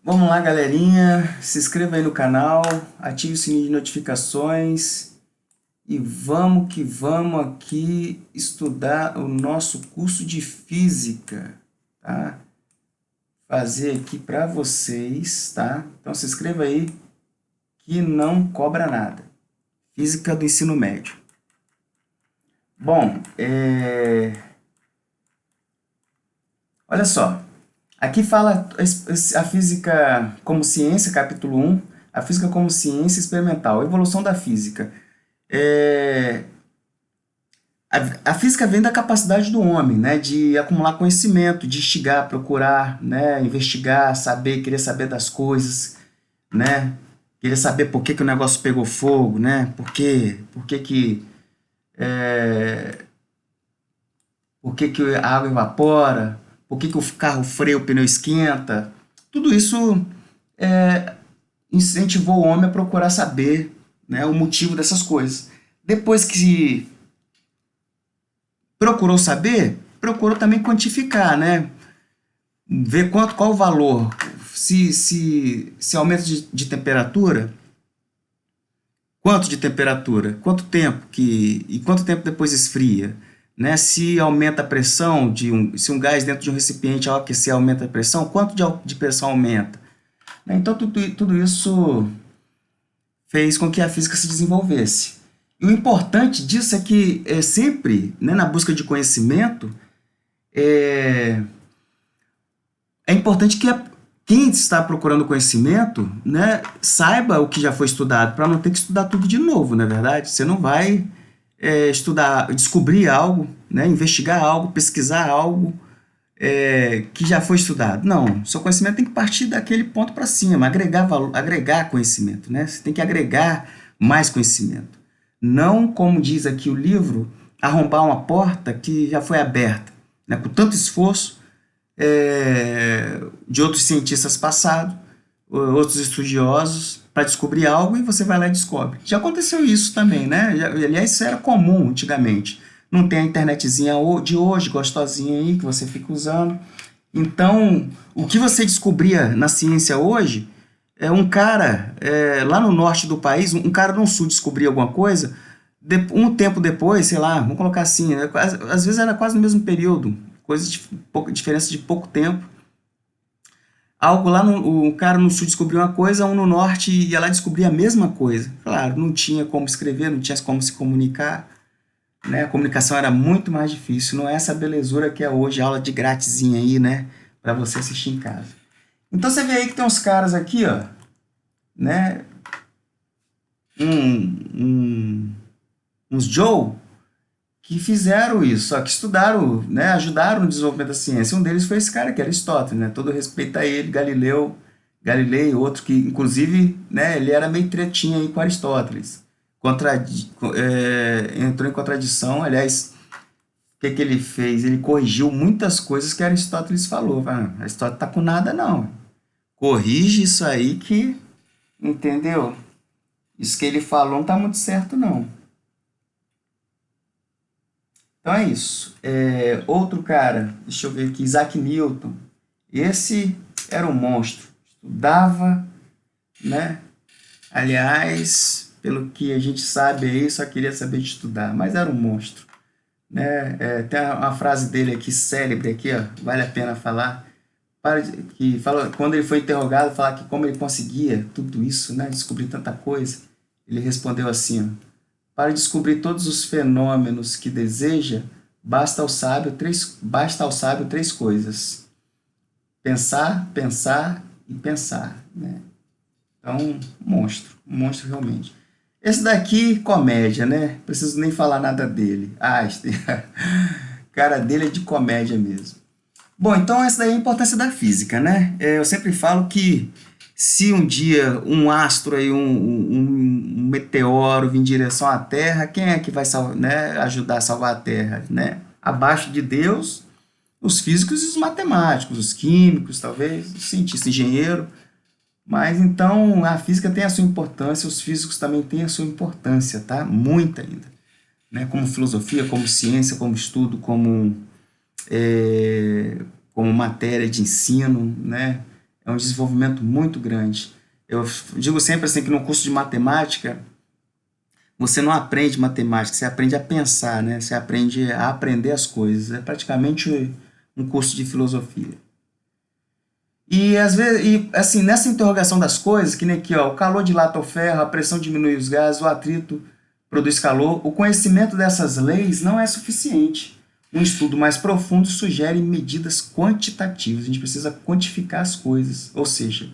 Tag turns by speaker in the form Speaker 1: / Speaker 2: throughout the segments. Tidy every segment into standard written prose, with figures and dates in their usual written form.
Speaker 1: Vamos lá, galerinha. Se inscreva aí no canal, ative o sininho de notificações e vamos que vamos aqui estudar o nosso curso de física, tá? Fazer aqui para vocês, tá? Então se inscreva aí que não cobra nada. Física do ensino médio. Bom, olha só. Aqui fala a física como ciência, capítulo 1, a física como ciência experimental, evolução da física. É, a física vem da capacidade do homem, né, de acumular conhecimento, de instigar, procurar, né, investigar, saber, querer saber das coisas, né, querer saber por que que o negócio pegou fogo, né, por que que a água evapora, por que que o carro freia, o pneu esquenta. Tudo isso incentivou o homem a procurar saber, né, o motivo dessas coisas. Depois que procurou saber, procurou também quantificar, né? Ver qual o valor, se aumenta de temperatura, quanto de temperatura, quanto tempo e quanto tempo depois esfria, né? Se aumenta a pressão se um gás dentro de um recipiente ao aquecer aumenta a pressão, quanto de pressão aumenta, né? Então tudo isso fez com que a física se desenvolvesse. E o importante disso é que sempre, né, na busca de conhecimento, é importante que quem está procurando conhecimento, né, saiba o que já foi estudado, para não ter que estudar tudo de novo, não é verdade? Você não vai estudar, descobrir algo, né, investigar algo, pesquisar algo que já foi estudado. Não, seu conhecimento tem que partir daquele ponto para cima, agregar valor, agregar conhecimento, né? Você tem que agregar mais conhecimento. Não, como diz aqui o livro, arrombar uma porta que já foi aberta, né, com tanto esforço de outros cientistas passados, outros estudiosos, para descobrir algo e você vai lá e descobre. Já aconteceu isso também, né? Aliás, isso era comum antigamente. Não tem a internetzinha de hoje, gostosinha aí, que você fica usando. Então, o que você descobria na ciência hoje, um cara lá no norte do país, um cara no sul descobria alguma coisa, um tempo depois, sei lá, vamos colocar assim, né, às vezes era quase no mesmo período, coisa de diferença de pouco tempo. Algo lá, o cara no sul descobriu uma coisa, um no norte ia lá descobrir a mesma coisa. Claro, não tinha como escrever, não tinha como se comunicar, né? A comunicação era muito mais difícil, não é essa belezura que é hoje, aula de gratizinha aí, né? Para você assistir em casa. Então você vê aí que tem uns caras aqui, ó, né? Uns Joe que fizeram isso, só que estudaram, né? Ajudaram no desenvolvimento da ciência. Um deles foi esse cara, que era Aristóteles, né? Todo respeito a ele, Galileu, outro que, inclusive, né? Ele era meio tretinha aí com Aristóteles. Entrou em contradição, aliás, o que ele fez? Ele corrigiu muitas coisas que Aristóteles falou. Aristóteles tá com nada, não. Corrige isso aí que, entendeu? Isso que ele falou não tá muito certo, não. Então é isso. Outro cara, deixa eu ver aqui, Isaac Newton. Esse era um monstro. Estudava, né? Aliás, pelo que a gente sabe aí, só queria saber de estudar, mas era um monstro, né? Tem uma frase dele aqui, célebre aqui, ó, vale a pena falar, que fala, quando ele foi interrogado, falar que como ele conseguia tudo isso, né? Descobrir tanta coisa, ele respondeu assim, ó, para descobrir todos os fenômenos que deseja, basta ao sábio três coisas: pensar, pensar e pensar, né? Então, um monstro realmente. Esse daqui, comédia, né? Preciso nem falar nada dele. Einstein. Cara dele é de comédia mesmo. Bom, então essa daí é a importância da física, né? Eu sempre falo que se um dia um astro aí, um meteoro vir em direção à Terra, quem é que vai né, ajudar a salvar a Terra, né? Abaixo de Deus, os físicos e os matemáticos, os químicos, talvez, os cientistas, engenheiro. Mas então a física tem a sua importância, os físicos também têm a sua importância, tá? Muita ainda, né? Como filosofia, como ciência, como estudo, como matéria de ensino, né? é um desenvolvimento muito grande. Eu digo sempre assim que no curso de matemática, você não aprende matemática, você aprende a pensar, né? Você aprende a aprender as coisas. É praticamente um curso de filosofia. E às vezes, assim, nessa interrogação das coisas, que nem aqui, ó, o calor dilata o ferro, a pressão diminui os gases, o atrito produz calor, o conhecimento dessas leis não é suficiente. Um estudo mais profundo sugere medidas quantitativas. A gente precisa quantificar as coisas, ou seja,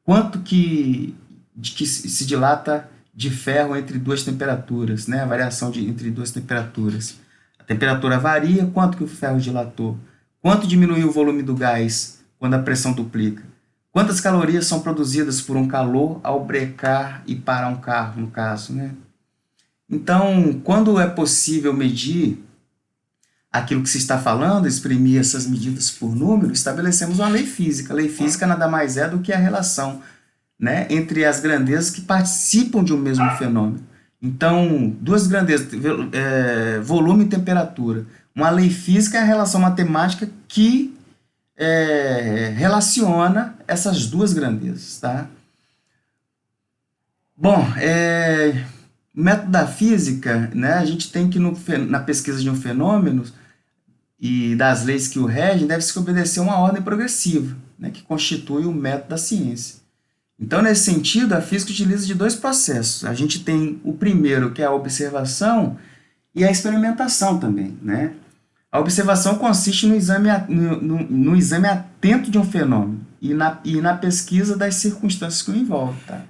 Speaker 1: quanto que se dilata de ferro entre duas temperaturas, né? A variação entre duas temperaturas. A temperatura varia, quanto que o ferro dilatou? Quanto diminuiu o volume do gás quando a pressão duplica? Quantas calorias são produzidas por um calor ao brecar e parar um carro, no caso, né? Então, quando é possível medir aquilo que se está falando, exprimir essas medidas por número, estabelecemos uma lei física. A lei física nada mais é do que a relação, né, entre as grandezas que participam de um mesmo fenômeno. Então, duas grandezas, volume e temperatura. Uma lei física é a relação matemática que relaciona essas duas grandezas. Tá? Bom, método da física, né, a gente tem que, na pesquisa de um fenômeno e das leis que o regem, deve-se obedecer uma ordem progressiva, né, que constitui o método da ciência. Então, nesse sentido, a física utiliza de dois processos. A gente tem o primeiro, que é a observação, e a experimentação também. Né? A observação consiste no exame atento de um fenômeno e na pesquisa das circunstâncias que o envolvem. Tá?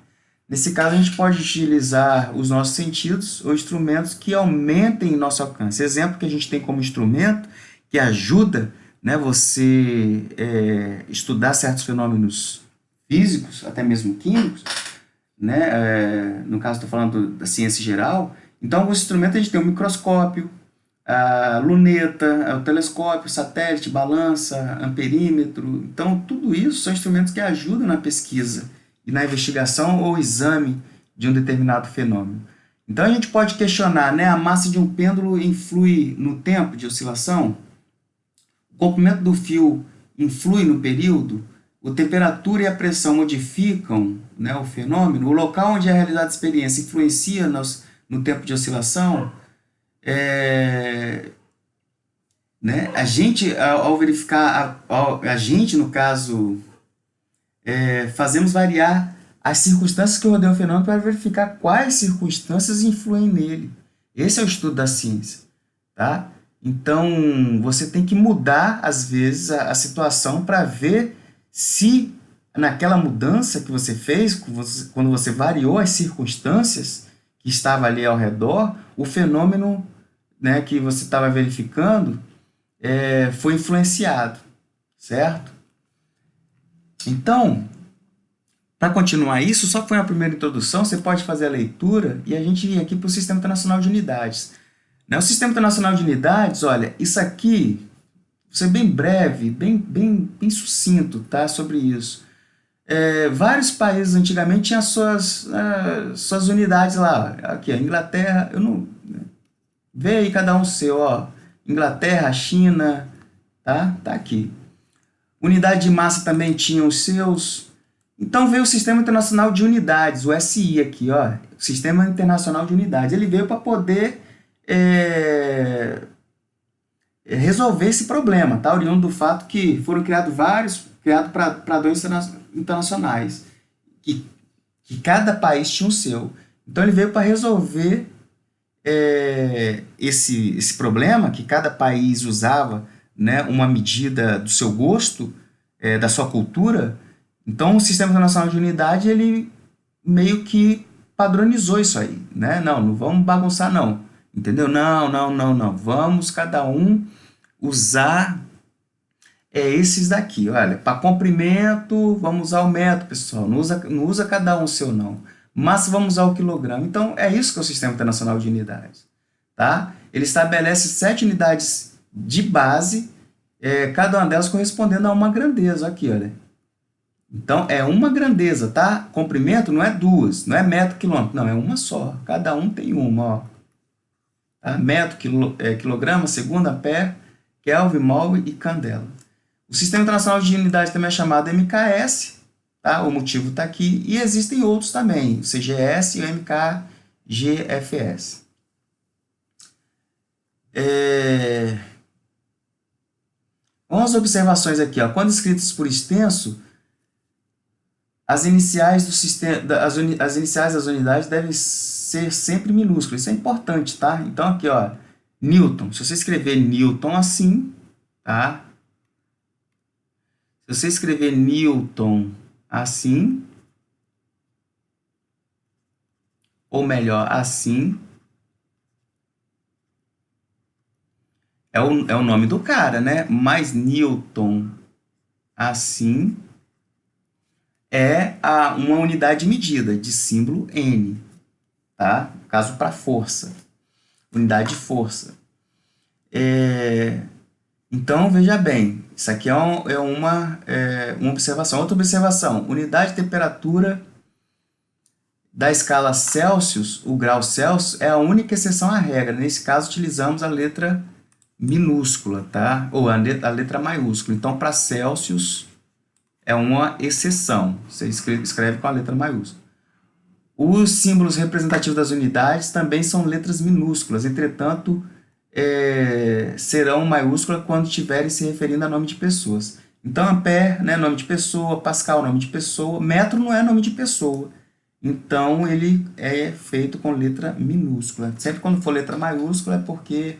Speaker 1: Nesse caso, a gente pode utilizar os nossos sentidos ou instrumentos que aumentem nosso alcance. Exemplo que a gente tem como instrumento que ajuda, né, você estudar certos fenômenos físicos, até mesmo químicos, né? No caso estou falando da ciência geral. Então, alguns instrumentos a gente tem o microscópio, a luneta, o telescópio, o satélite, balança, amperímetro. Então, tudo isso são instrumentos que ajudam na pesquisa e na investigação ou exame de um determinado fenômeno. Então, a gente pode questionar, né, a massa de um pêndulo influi no tempo de oscilação? O comprimento do fio influi no período? A temperatura e a pressão modificam, né, o fenômeno? O local onde é realizada a experiência influencia no tempo de oscilação? Né? A gente, ao verificar, a gente, no caso, fazemos variar as circunstâncias que rodeiam o fenômeno para verificar quais circunstâncias influem nele. Esse é o estudo da ciência. Tá? Então, você tem que mudar, às vezes, a situação para ver se naquela mudança que você fez, quando você variou as circunstâncias que estavam ali ao redor, o fenômeno, né, que você estava verificando foi influenciado, certo? Então, para continuar isso, só foi uma primeira introdução, você pode fazer a leitura e a gente ir aqui para o Sistema Internacional de Unidades. O Sistema Internacional de Unidades, olha, isso aqui, vou ser bem breve, bem sucinto, tá, sobre isso. Vários países antigamente tinham suas unidades lá. Aqui, a Inglaterra, eu não... Vê aí cada um seu, ó. Inglaterra, China, tá? Tá aqui. Unidade de massa também tinha os seus. Então veio o Sistema Internacional de Unidades, o SI aqui, ó. Sistema Internacional de Unidades. Ele veio para poder resolver esse problema, tá? Oriundo do fato que foram criados para padrões internacionais, que cada país tinha o seu. Então ele veio para resolver esse problema, que cada país usava, né, uma medida do seu gosto, da sua cultura. Então o Sistema Internacional de Unidade, ele meio que padronizou isso aí, né? Não vamos bagunçar não, entendeu? Não, vamos cada um usar esses daqui, olha, para comprimento, vamos usar o metro, pessoal, não usa cada um o seu não, massa vamos usar o quilograma. Então é isso que é o Sistema Internacional de Unidades, tá? Ele estabelece 7 unidades de base, cada uma delas correspondendo a uma grandeza, aqui, olha. Então é uma grandeza, tá? Comprimento não é duas, não é metro, quilômetro, não, é uma só, cada um tem uma, ó. Tá? Metro, quilograma, segundo, ampere, Kelvin, mol e candela. O Sistema Internacional de Unidades também é chamado MKS, tá? O motivo está aqui. E existem outros também, o CGS e o MKGFS. Umas observações aqui, ó. Quando escritas por extenso, as iniciais do sistema, as iniciais das unidades devem ser sempre minúsculas. Isso é importante, tá? Então aqui, ó, Newton. Se você escrever Newton assim, tá? Se você escrever Newton assim, ou melhor, assim, é o nome do cara, né? Mas Newton assim é uma unidade de medida de símbolo N, tá? No caso, para força, unidade de força. Então, veja bem, isso aqui é uma observação. Outra observação, unidade de temperatura da escala Celsius, o grau Celsius, é a única exceção à regra. Nesse caso, utilizamos a letra minúscula, tá? Ou a letra maiúscula. Então, para Celsius, é uma exceção. Você escreve com a letra maiúscula. Os símbolos representativos das unidades também são letras minúsculas, entretanto, serão maiúsculas quando estiverem se referindo a nome de pessoas. Então, ampere, né, nome de pessoa, Pascal, nome de pessoa, metro não é nome de pessoa. Então, ele é feito com letra minúscula. Sempre quando for letra maiúscula é porque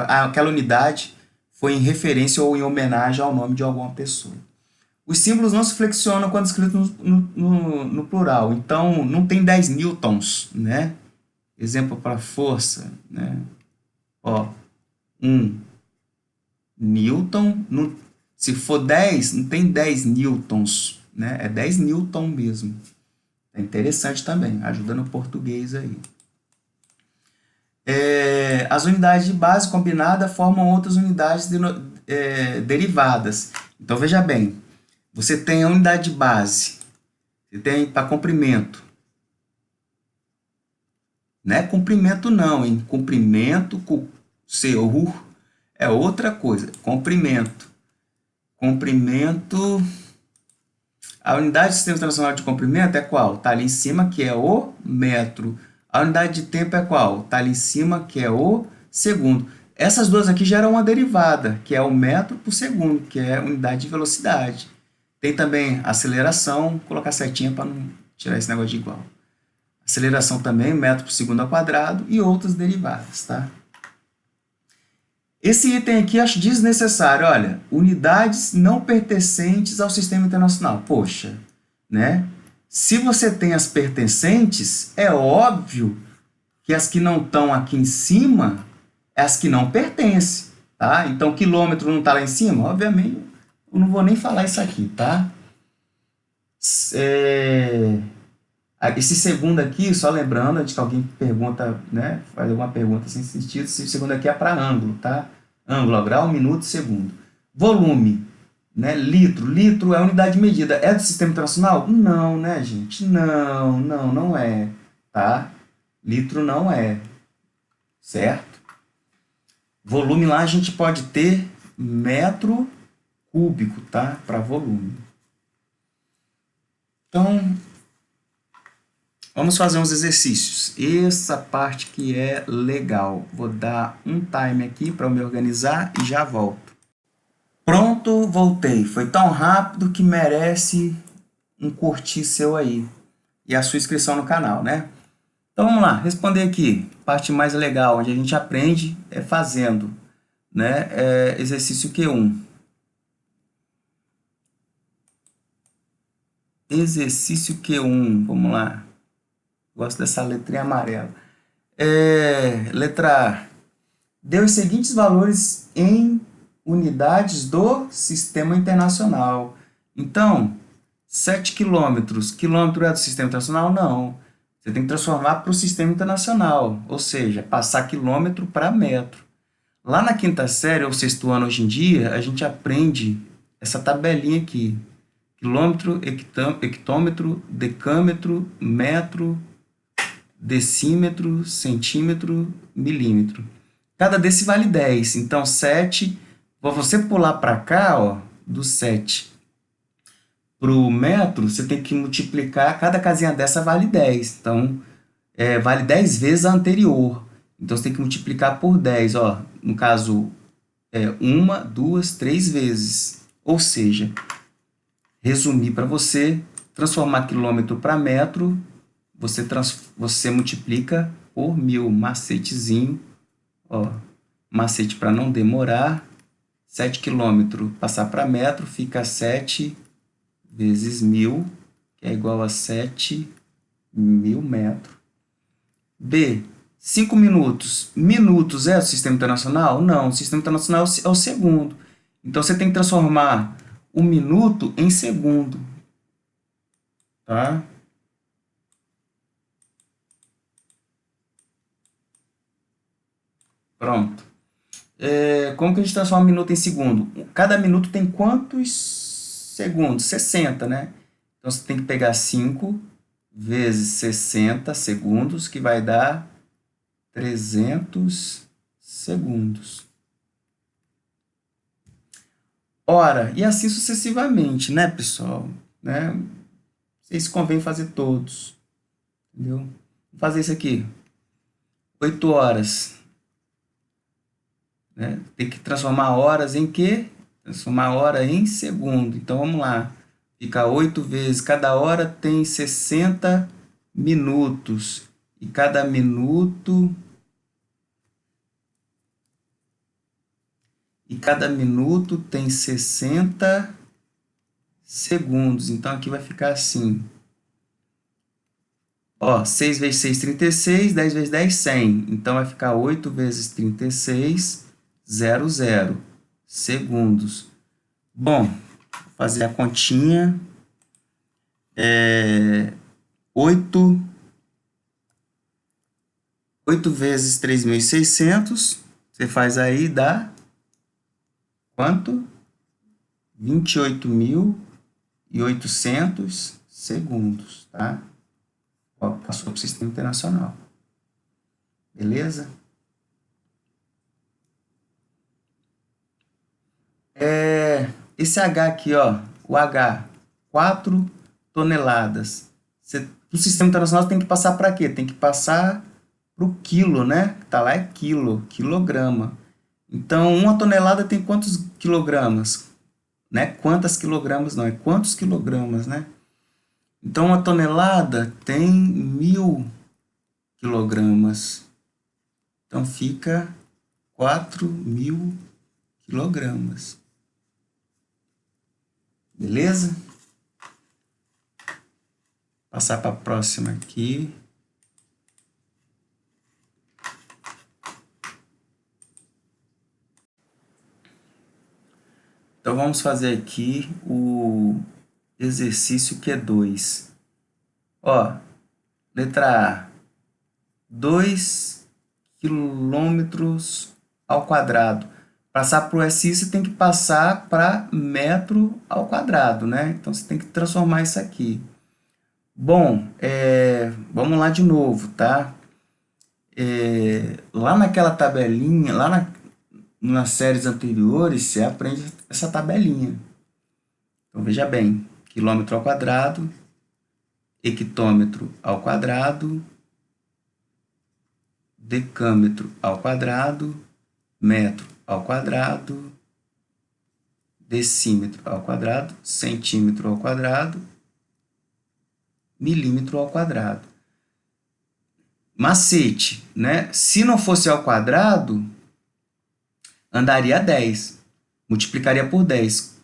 Speaker 1: aquela unidade foi em referência ou em homenagem ao nome de alguma pessoa. Os símbolos não se flexionam quando escritos no plural. Então, não tem 10 newtons, né? Exemplo para força, né? Ó, 1 newton. Se for 10, não tem 10 newtons, né? É 10 newton mesmo. É interessante também, ajuda no português aí. As unidades de base combinada formam outras unidades derivadas. Então, veja bem, você tem a unidade de base, você tem para comprimento. Não é comprimento não, hein? Comprimento com CU é outra coisa. Comprimento. Comprimento. A unidade de sistema internacional de comprimento é qual? Está ali em cima, que é o metro. A unidade de tempo é qual? Está ali em cima, que é o segundo. Essas duas aqui geram uma derivada, que é o metro por segundo, que é a unidade de velocidade. Tem também aceleração, vou colocar certinha para não tirar esse negócio de igual. Aceleração também, metro por segundo ao quadrado e outras derivadas, tá? Esse item aqui eu acho desnecessário, olha, unidades não pertencentes ao sistema internacional. Poxa, né? Se você tem as pertencentes, é óbvio que as que não estão aqui em cima, é as que não pertencem, tá? Então, quilômetro não está lá em cima? Obviamente, eu não vou nem falar isso aqui, tá? Esse segundo aqui, só lembrando, antes que alguém pergunta, né, faz alguma pergunta sem sentido, esse segundo aqui é para ângulo, tá? Ângulo, grau, minuto, segundo. Volume, né, litro. Litro é unidade de medida. É do sistema internacional? Não, né, gente? Não é, tá? Litro não é, certo? Volume lá a gente pode ter metro cúbico, tá? Para volume. Então, vamos fazer uns exercícios. Essa parte que é legal. Vou dar um time aqui para me organizar e já volto. Pronto, voltei. Foi tão rápido que merece um curtir seu aí. E a sua inscrição no canal, né? Então vamos lá, responder aqui. Parte mais legal, onde a gente aprende é fazendo, né? Exercício Q1. Exercício Q1, vamos lá. Gosto dessa letrinha amarela. Letra A. Dê os seguintes valores em unidades do Sistema Internacional. Então, 7 quilômetros. Quilômetro é do Sistema Internacional? Não. Você tem que transformar para o Sistema Internacional. Ou seja, passar quilômetro para metro. Lá na quinta série, ou sexto ano hoje em dia, a gente aprende essa tabelinha aqui. Quilômetro, hectômetro, decâmetro, metro, decímetro, centímetro, milímetro. Cada desse vale 10. Então, 7. Vou você pular para cá, ó, do 7 para o metro, você tem que multiplicar, cada casinha dessa vale 10. Então, vale 10 vezes a anterior. Então, você tem que multiplicar por 10. Ó, no caso, uma, duas, três vezes. Ou seja, resumir para você, transformar quilômetro para metro, você multiplica por 1000. Macetezinho, ó, macete para não demorar. 7 quilômetros passar para metro, fica 7 vezes 1000, que é igual a 7.000 metros. B, 5 minutos. Minutos é o sistema internacional? Não, o sistema internacional é o segundo. Então, você tem que transformar o minuto em segundo. Tá? Pronto. Como que a gente transforma um minuto em segundo? Cada minuto tem quantos segundos? 60, né? Então, você tem que pegar 5 vezes 60 segundos, que vai dar 300 segundos. Ora, e assim sucessivamente, né, pessoal? Né? Vocês convém fazer todos. Entendeu? Vou fazer isso aqui. 8 horas. Né? Tem que transformar horas em quê? Transformar hora em segundo. Então, vamos lá. Fica 8 vezes. Cada hora tem 60 minutos. E cada minuto... tem 60 segundos. Então, aqui vai ficar assim. Ó, 6 vezes 6, 36. 10 vezes 10, 100. Então, vai ficar 8 vezes 36, 00 segundos. Bom, vou fazer a continha. 8 vezes 3.600. Você faz aí, dá quanto? 28.800 segundos, tá? Ó, passou para o sistema internacional. Beleza? Esse H aqui, ó, o H, 4 toneladas. O sistema internacional tem que passar para quê? Tem que passar para o quilo, né? Tá lá é quilo, quilograma. Então, 1 tonelada tem quantos quilogramas? Né? Quantas quilogramas não, é quantos quilogramas, né? Então, 1 tonelada tem 1000 quilogramas. Então, fica 4.000 quilogramas. Beleza? Passar para a próxima aqui. Então, vamos fazer aqui o exercício Q2. Ó, letra A, 2 quilômetros ao quadrado. Passar para o SI, você tem que passar para metro ao quadrado, né? Então, você tem que transformar isso aqui. Bom, vamos lá de novo, tá? Lá naquela tabelinha, nas séries anteriores, você aprende essa tabelinha. Então, veja bem, quilômetro ao quadrado, hectômetro ao quadrado, decâmetro ao quadrado, metro ao quadrado, decímetro ao quadrado, centímetro ao quadrado, milímetro ao quadrado. Macete, né? Se não fosse ao quadrado, andaria 10, multiplicaria por 10.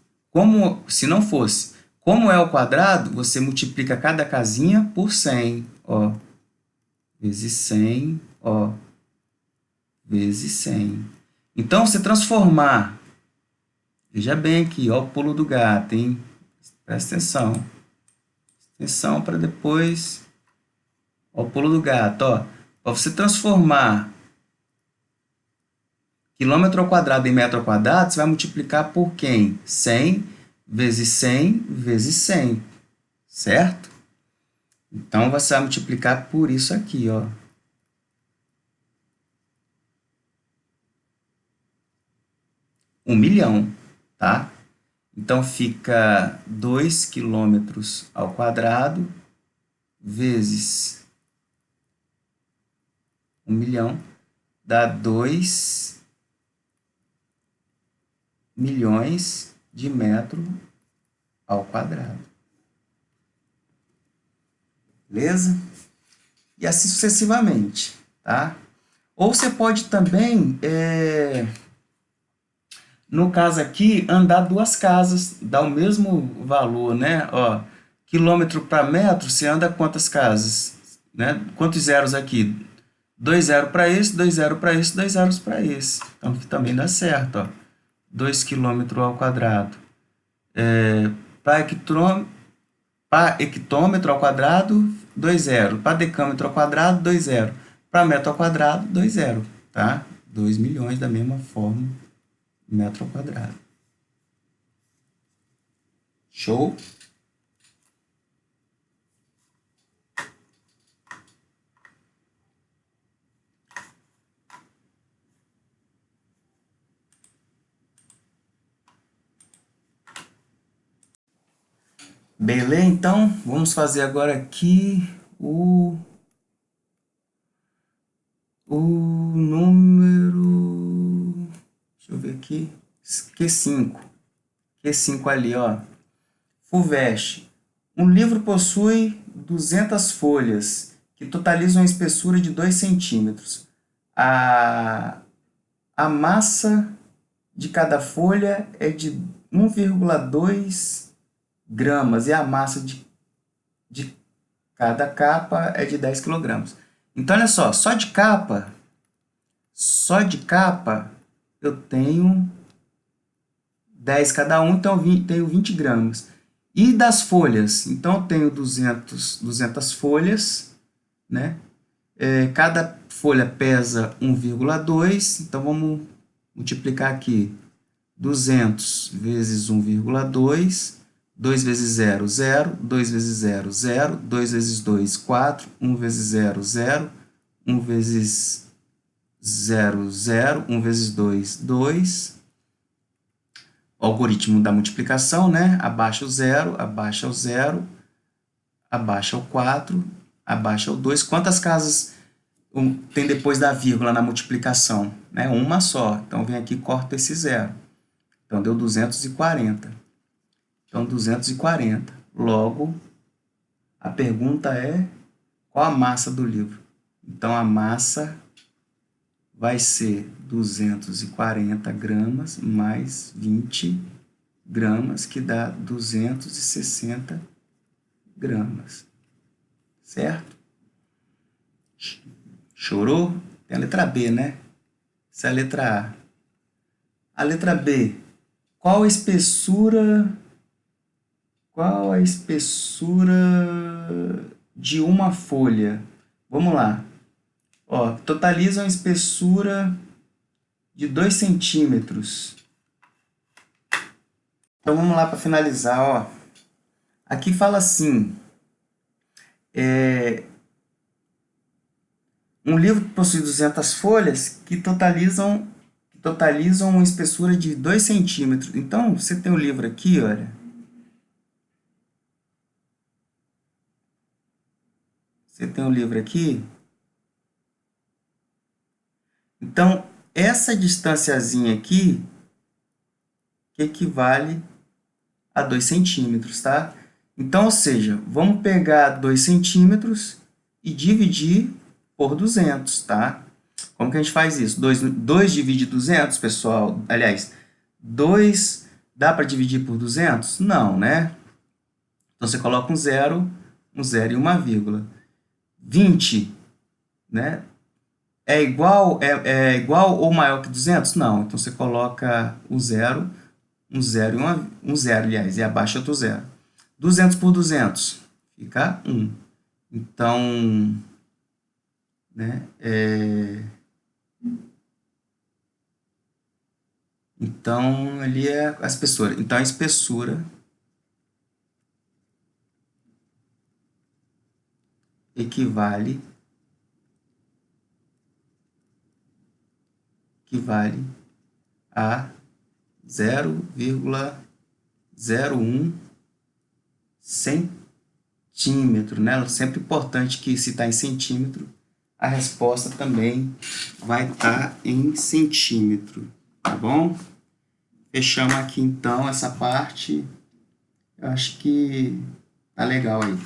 Speaker 1: Se não fosse, como é ao quadrado, você multiplica cada casinha por 100, ó, vezes 100, ó, vezes 100. Então, se transformar, veja bem aqui, ó, o pulo do gato, hein? Presta atenção. Atenção para depois, ó, o pulo do gato, ó. Para você transformar quilômetro ao quadrado em metro ao quadrado, você vai multiplicar por quem? 100 vezes 100 vezes 100, certo? Então, você vai multiplicar por isso aqui, ó. 1 milhão, tá? Então, fica 2 quilômetros ao quadrado vezes 1 milhão, dá 2 milhões de metros ao quadrado. Beleza? E assim sucessivamente, tá? Ou você pode também, no caso aqui, andar 2 casas, dá o mesmo valor, né? Ó, quilômetro para metro, você anda quantas casas? Né? Quantos zeros aqui? 2 zeros para esse, 2 zeros para esse, 2 zeros para esse. Então, aqui também dá certo, ó. 2 quilômetros ao quadrado. Para hectômetro ao quadrado, 2 zeros. Para decâmetro ao quadrado, 2 zeros. Para metro ao quadrado, 2 zeros. Tá? 2 milhões da mesma forma, metro ao quadrado. Show? Beleza? Então, vamos fazer agora aqui o número... Deixa eu ver aqui. Q5. Q5 ali, ó. FUVEST. Um livro possui 200 folhas, que totalizam uma espessura de 2 centímetros. A massa de cada folha é de 1,2 gramas e a massa de cada capa é de 10 quilogramas. Então, olha só, só de capa eu tenho 10 cada um, então tenho 20 gramas. E das folhas, então eu tenho 200 folhas, né? Cada folha pesa 1,2, então vamos multiplicar aqui 200 vezes 1,2, 2 vezes 0, 0, 2 vezes 0, 0, 2 vezes 2, 4, 1 vezes 0, 0, 1 vezes 0, 0, 1 vezes 2, 2. O algoritmo da multiplicação, né? Abaixa o 0, abaixa o 0, abaixa o 4, abaixa o 2. Quantas casas tem depois da vírgula na multiplicação? Né? Uma só. Então, vem aqui e corta esse 0. Então, deu 240. Então, 240. Logo, a pergunta é qual a massa do livro? Então, a massa vai ser 240 gramas mais 20 gramas, que dá 260 gramas. Certo? Chorou? Tem a letra B, né? Essa é a letra A. A letra B. Qual a espessura de uma folha? Vamos lá. Ó, totaliza uma espessura de 2 centímetros. Então, vamos lá para finalizar. Ó. Aqui fala assim, um livro que possui 200 folhas que totalizam uma espessura de 2 centímetros. Então, você tem o livro aqui, olha. Você tem o livro aqui. Então, essa distanciazinha aqui que equivale a 2 centímetros, tá? Então, ou seja, vamos pegar 2 centímetros e dividir por 200, tá? Como que a gente faz isso? 2 divide 200, pessoal? Aliás, 2 dá para dividir por 200? Não, né? Então, você coloca um zero e uma vírgula. 20, né? É igual ou maior que 200? Não. Então, você coloca um zero e um zero, aliás, e abaixo outro zero. 200 por 200 fica 1. Então, né, então, ali é a espessura. Então, a espessura equivale a 0,2 0,1 centímetro, né? Sempre importante que se está em centímetro, a resposta também vai estar em centímetro, tá bom? Fechamos aqui então essa parte. Eu acho que tá legal aí.